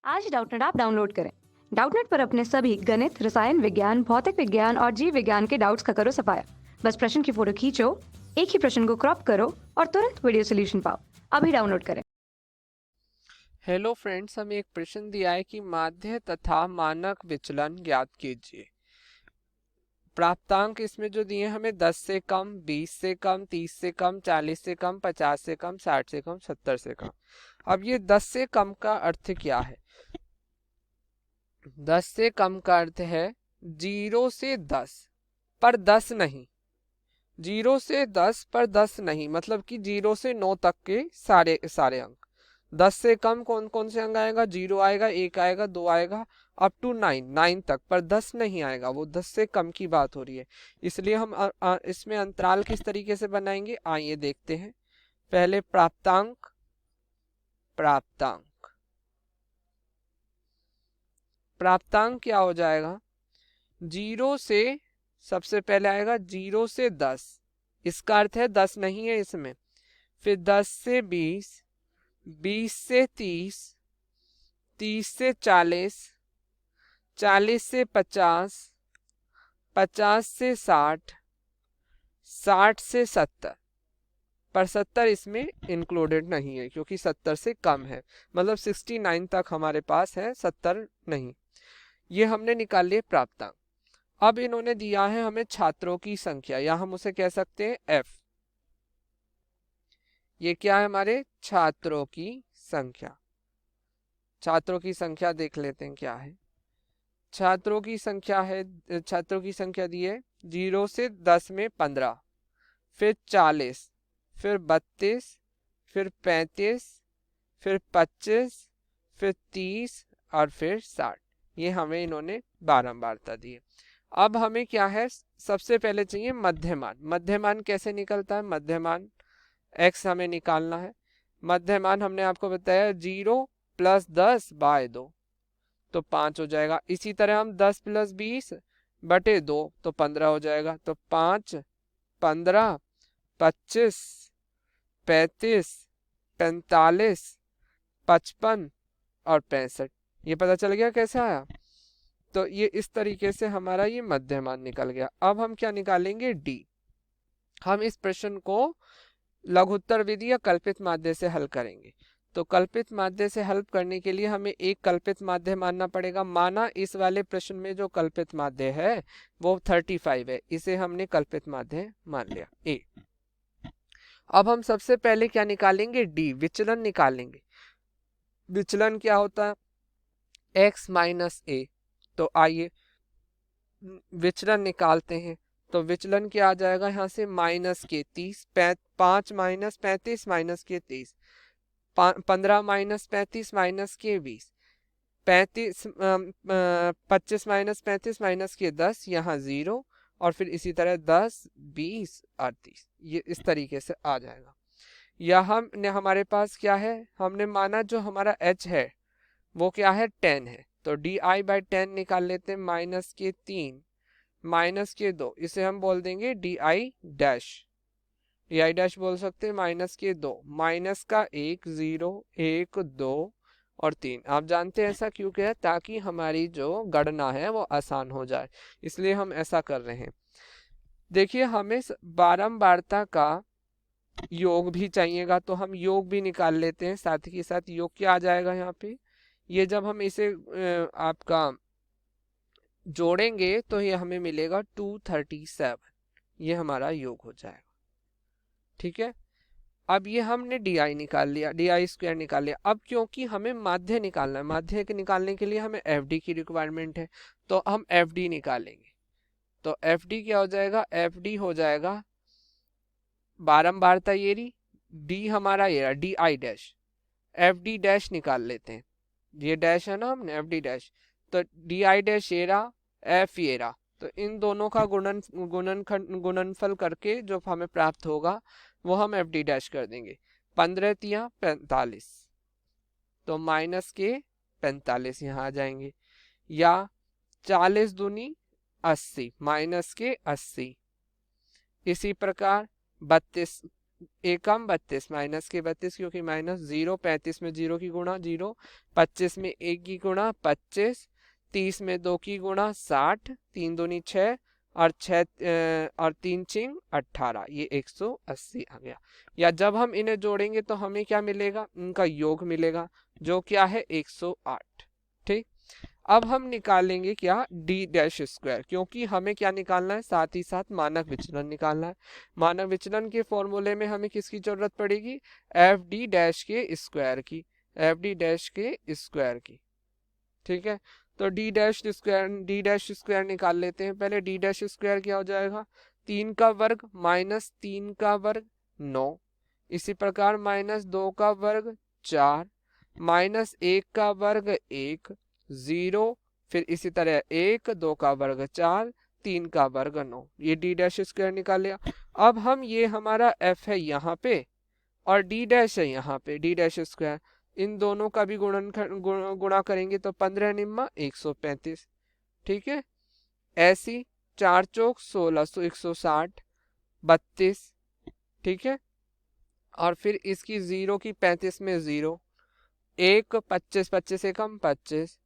आज Doubtnut app download करें। Doubtnut पर अपने सभी गणित, रसायन विज्ञान, भौतिक विज्ञान और जीव विज्ञान के डाउट्स का करो सफाया। बस प्रश्न की फोटो खींचो, एक ही प्रश्न को क्रॉप करो और तुरंत वीडियो सोल्यूशन पाओ। अभी डाउनलोड करें। हेलो फ्रेंड्स, हमें एक प्रश्न दिया है कि माध्य तथा मानक विचलन ज्ञात कीजिए। प्राप्तांक इसमें जो दिए हमें 10 से कम, 20 से कम, 30 से कम, 40 से कम, 50 से कम, 60 से कम, 70 से कम। अब ये 10 से कम का अर्थ क्या है? 10 से कम का अर्थ है 0 से 10 पर 10 नहीं, 0 से 10 पर 10 नहीं, मतलब कि 0 से 9 तक के सारे सारे अंक। 10 से कम कौन कौन से अंक आएगा? 0 आएगा, 1 आएगा, 2 आएगा, अप टू 9 तक, पर 10 नहीं आएगा। वो 10 से कम की बात हो रही है, इसलिए हम इसमें अंतराल किस तरीके से बनाएंगे आइए देखते हैं। पहले प्राप्तांक, प्राप्तांक प्राप्तांक क्या हो जाएगा? 0 से सबसे पहले आएगा 0 से 10, इसका अर्थ है 10 नहीं है इसमें। फिर 10 से 20, 20 से 30, 30 से 40, 40 से 50, 50 से 60, 60 से 70, पर 70 इसमें इंक्लूडेड नहीं है क्योंकि 70 से कम है, मतलब 69 तक हमारे पास है, 70 नहीं। ये हमने निकाल लिए प्राप्तांक। अब इन्होंने दिया है हमें छात्रों की संख्या, या हम उसे कह सकते हैं F। ये क्या है? हमारे छात्रों की संख्या। छात्रों की संख्या देख लेते हैं क्या है। छात्रों की संख्या है, छात्रों की संख्या दी है 0 से 10 में 15, फिर 40, फिर 32, फिर 35, फिर 25, फिर 30 और फिर 60। ये हमें इन्होंने बारंबारता दी है। अब हमें क्या है, सबसे पहले चाहिए मध्यमान। मध्यमान कैसे निकलता है? मध्यमान x हमें निकालना है। मध्यमान हमने आपको बताया 0 प्लस 10 बाय 2 तो 5 हो जाएगा। इसी तरह हम 10 प्लस 20 बटे 2 तो 15 हो जाएगा। तो 5, 15, 25, 35, 45, 55 और 65। ये पता चल गया कैसे आया? तो ये इस तरीके से हमारा ये मध्यमान निकल गया। अब हम क्या निकालेंगे? d। हम इस प्रश्न को लघुत्तर विधि या कल्पित माध्य से हल करेंगे। तो कल्पित माध्य से हल करने के लिए हमें एक कल्पित माध्य मानना पड़ेगा। माना इस वाले प्रश्न में जो कल्पित माध्य है वो 35 है, इसे हमने कल्पित माध्य मान लिया a। अब हम सबसे पहले क्या निकालेंगे? d, विचलन निकालेंगे। विचलन क्या होता है? x minus a। तो आइए विचलन निकालते हैं। तो विचलन क्या आ जाएगा यहाँ से? माइनस के 30, 5 माइनस 35 माइनस के 30, 15 माइनस 35 माइनस के 20, 25 माइनस 35 माइनस के 10, यहाँ 0, और फिर इसी तरह 10, 20 और 30, ये इस तरीके से आ जाएगा। या हमने हमारे पास क्या है, हमने माना जो हमारा h है वो क्या है? 10 है। तो di/10 निकाल लेते हैं। माइनस के 3 माइनस के 2, इसे हम बोल देंगे di डैश, di डैश बोल सकते हैं। माइनस के 2, माइनस का 1, 0, 1, 2 और 3। आप जानते हैं ऐसा क्यों किया? ताकि हमारी जो गणना है वो आसान हो जाए, इसलिए हम ऐसा कर रहे हैं। देखिए हमें बारंबारता का योग भी चाहिएगा, तो हम योग भी निकाल लेते हैं। साथ ही साथ योग क्या आ जाएगा यहाँ पे? ये जब हम इसे आपका जोड़ेंगे तो ये हमें मिलेगा 237, ये हमारा योग हो जाएगा। ठीक है, अब ये हमने di निकाल लिया, di स्क्वायर निकाल लिया। अब क्योंकि हमें माध्य निकालना है, माध्य के निकालने के लिए हमें fd की रिक्वायरमेंट है, तो हम fd निकालेंगे। तो fd क्या हो जाएगा? fd हो जाएगा बारंबारता ये रही, d हमारा ये रहा di डैश, fd डैश निकाल लेते हैं। ये डैश है ना, हमने fd डैश, तो di डैश ये रहा, f ये रहा। तो इन दोनों का गुणनफल करके जो हमें प्राप्त होगा वो हम fd डैश कर देंगे। 15 तिया 45, तो माइनस के 45 यहाँ आ जाएंगे। या 40 दूनी 80, माइनस के 80। इसी प्रकार 32 एकम 32 माइनस के 32 क्योंकि माइनस 0 35 में 0 की गुणा 0 25 में 1 की गुणा 25 30 में 2 की गुणा 60 3 दूनी 6 और 6 और 3 चिंग 18 ये 180 आ गया। या जब हम इन्हें जोड़ेंगे तो हमें क्या मिलेगा, इनका योग मिलेगा जो क्या है 108। ठीक, अब हम निकालेंगे क्या डी डैश स्क्वायर, क्योंकि हमें क्या निकालना है, साथ ही साथ मानक विचलन निकालना है। मानक विचलन के फॉर्मूले में हमें किसकी जरूरत पड़ेगी, एफ डी डैश के स्क्वायर की, एफ डी डैश के स्क्वायर की। ठीक है, तो डी डैश स्क्वायर निकाल लेते हैं। पहले डी डैश स्क्वायर क्या हो जाएगा, 3 का वर्ग माइनस 3 का वर्ग 9, इसी प्रकार माइनस 2 का वर्ग 4, माइनस 1 का वर्ग 1 0, फिर इसी तरह 1 2 का वर्ग 4 3 का वर्ग 9, ये डी डैश स्क्वायर निकाल लिया। अब हम ये हमारा एफ है यहाँ पे और डी डैश है यहाँ पे, डी डैश स्क्वायर, इन दोनों का भी गुणा करेंगे तो 15 निम्मा 135। ठीक है, ऐसी 4 चौक 16 160 32। ठीक है, और फिर इसकी 0 की 35 में 0 1 25 25 से कम 25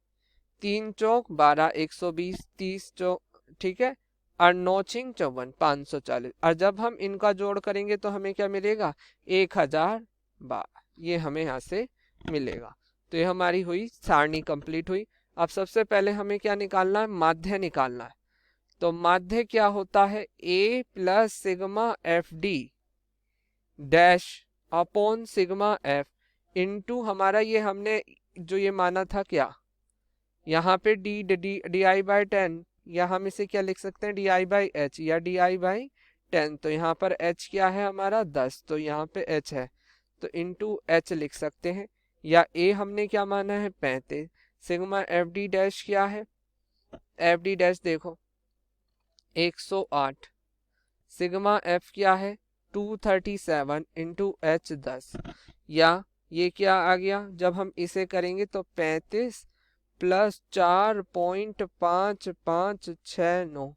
3 चौक 12 120 30 चौक। ठीक है, और 9 चिंग 54 540, और जब हम इनका जोड़ करेंगे तो हमें क्या मिलेगा 1012, ये हमें यहाँ से मिलेगा। तो ये हमारी हुई सारणी कंप्लीट हुई। अब सबसे पहले हमें क्या निकालना है, माध्य निकालना है। तो माध्य क्या होता है, a plus sigma F D dash upon sigma F into हमारा ये हमने जो ये माना था क्या, यहाँ पे डी आई बाई 10, या हम इसे क्या लिख सकते हैं डी आई बाई एच या डी आई बाई 10। तो यहाँ पर h क्या है हमारा 10, तो यहाँ पे h है तो इंटू एच लिख सकते हैं। या a हमने क्या माना है 35, सिग्मा एफ डी डैश क्या है, एफ डी डैश देखो 108, सिग्मा f क्या है 237 इंटू एच 10, या ये क्या आ गया, जब हम इसे करेंगे तो 35 प्लस 4.5569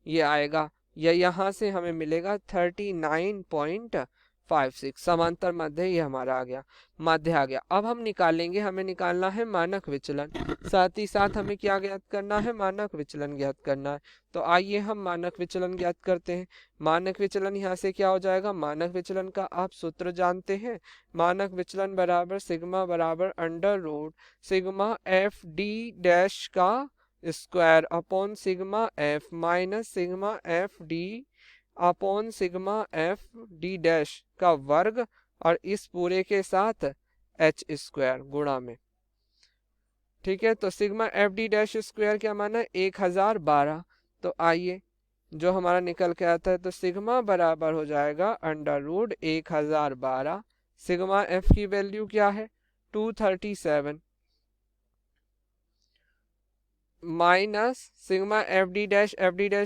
ये आएगा, या यहाँ से हमें मिलेगा 39.56। समांतर मध्य ये हमारा आ गया, मध्य आ गया। अब हम निकालेंगे, हमें निकालना है मानक विचलन, साथ ही साथ हमें क्या ज्ञात करना है, मानक विचलन ज्ञात करना है। तो आइए हम मानक विचलन ज्ञात करते हैं। मानक विचलन यहाँ से क्या हो जाएगा, मानक विचलन का आप सूत्र जानते हैं, मानक विचलन बराबर सिग्मा बराबर under root sigma F D dash का square upon sigma F minus sigma F D upon sigma F D dash का वर्ग, और इस पूरे के साथ एच स्क्वायर गुणा में। ठीक है, तो sigma F D dash square क्या माना है 1012। तो आइए जो हमारा निकल के आता है, तो सिग्मा बराबर हो जाएगा अंडर रूट 1012, सिग्मा एफ की वैल्यू क्या है 237 minus sigma F D dash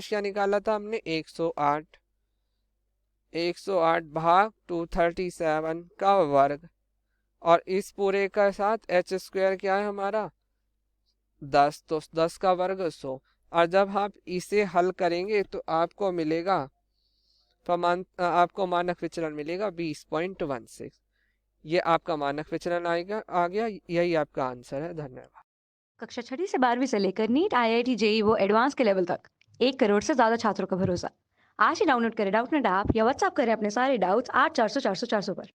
क्या निकाला था हमने 108 भाग 237 का वर्ग, और इस पूरे का साथ एच स्क्वायर क्या है हमारा 10, तो 10 का वर्ग 100, और जब आप इसे हल करेंगे तो आपको मिलेगा आपको मानक विचलन मिलेगा 20.16। ये आपका मानक विचलन आएगा आ गया, यही आपका आंसर है। धन्यवाद। कक्षा 6वीं से 12वीं से लेकर नीट IIT JEE वो एडवांस के लेवल तक 1 करोड़ से ज्यादा छात्रों का भरोसा। आज ही डाउनलोड करें डाउटनेट ऐप या व्हाट्सएप करें अपने सारे डाउट्स 8400 400 400 पर।